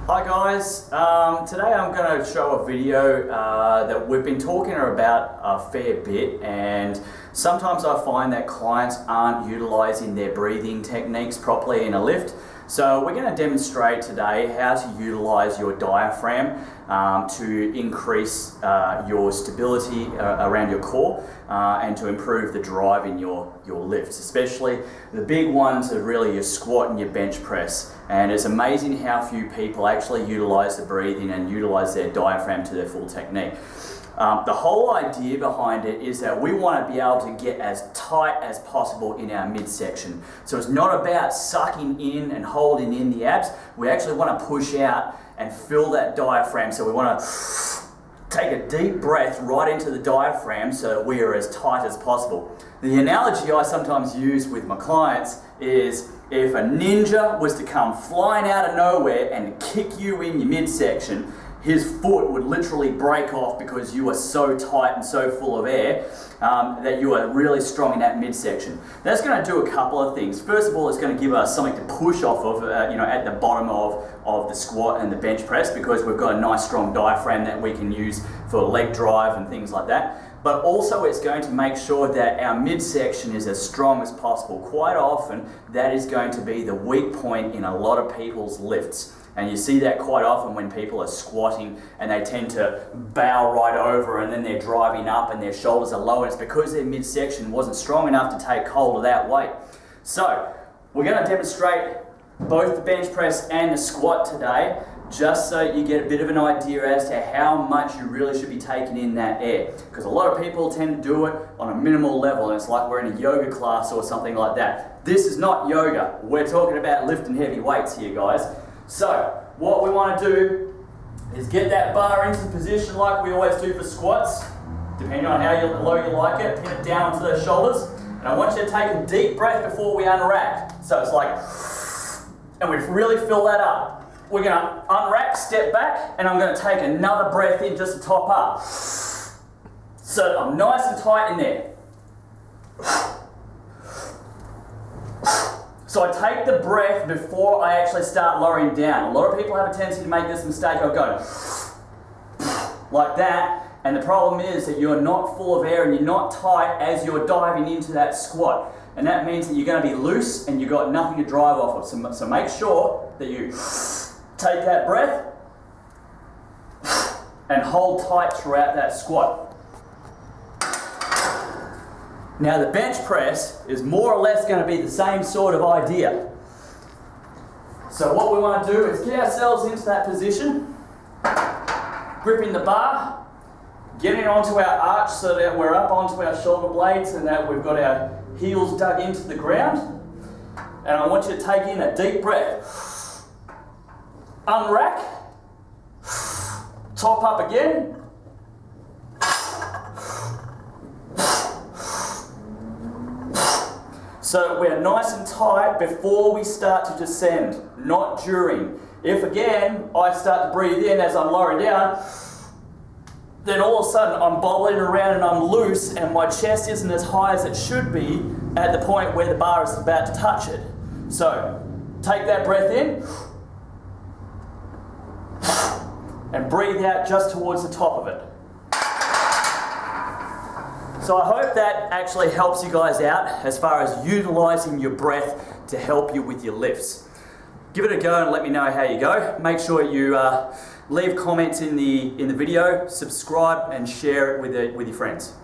Hi guys, today I'm going to show a video that we've been talking about a fair bit, and sometimes I find that clients aren't utilising their breathing techniques properly in a lift. So we're going to demonstrate today how to utilise your diaphragm to increase your stability around your core and to improve the drive in your lifts. Especially the big ones are really your squat and your bench press. And it's amazing how few people actually utilise the breathing and utilise their diaphragm to their full technique. The whole idea behind it is that we want to be able to get as tight as possible in our midsection. So it's not about sucking in and holding in the abs. We actually want to push out and fill that diaphragm. So we want to take a deep breath right into the diaphragm so that we are as tight as possible. The analogy I sometimes use with my clients is if a ninja was to come flying out of nowhere and kick you in your midsection, his foot would literally break off because you are so tight and so full of air that you are really strong in that midsection. That's going to do a couple of things. First of all, it's going to give us something to push off of, at the bottom of the squat and the bench press, because we've got a nice strong diaphragm that we can use for leg drive and things like that. But also it's going to make sure that our midsection is as strong as possible. Quite often, that is going to be the weak point in a lot of people's lifts. And you see that quite often when people are squatting and they tend to bow right over and then they're driving up and their shoulders are low. And it's because their midsection wasn't strong enough to take hold of that weight. So we're going to demonstrate both the bench press and the squat today, just so you get a bit of an idea as to how much you really should be taking in that air. Because a lot of people tend to do it on a minimal level, and it's like we're in a yoga class or something like that. This is not yoga. We're talking about lifting heavy weights here, guys. So what we want to do is get that bar into position like we always do for squats, depending on how low you like it. Pin it down onto those shoulders, and I want you to take a deep breath before we unrack. So it's like, and we really fill that up. We're going to unrack, step back, and I'm going to take another breath in just to top up. So I'm nice and tight in there. So I take the breath before I actually start lowering down. A lot of people have a tendency to make this mistake of going like that, and the problem is that you're not full of air and you're not tight as you're diving into that squat. And that means that you're going to be loose and you've got nothing to drive off of. So make sure that you take that breath and hold tight throughout that squat. Now the bench press is more or less going to be the same sort of idea. So what we want to do is get ourselves into that position, gripping the bar, getting onto our arch so that we're up onto our shoulder blades and that we've got our heels dug into the ground. And I want you to take in a deep breath. Unrack, top up again. So we're nice and tight before we start to descend, not during. If again, I start to breathe in as I'm lowering down, then all of a sudden I'm bobbling around and I'm loose and my chest isn't as high as it should be at the point where the bar is about to touch it. So take that breath in and breathe out just towards the top of it. So I hope that actually helps you guys out as far as utilising your breath to help you with your lifts. Give it a go and let me know how you go. Make sure you leave comments in the video, subscribe and share it with your friends.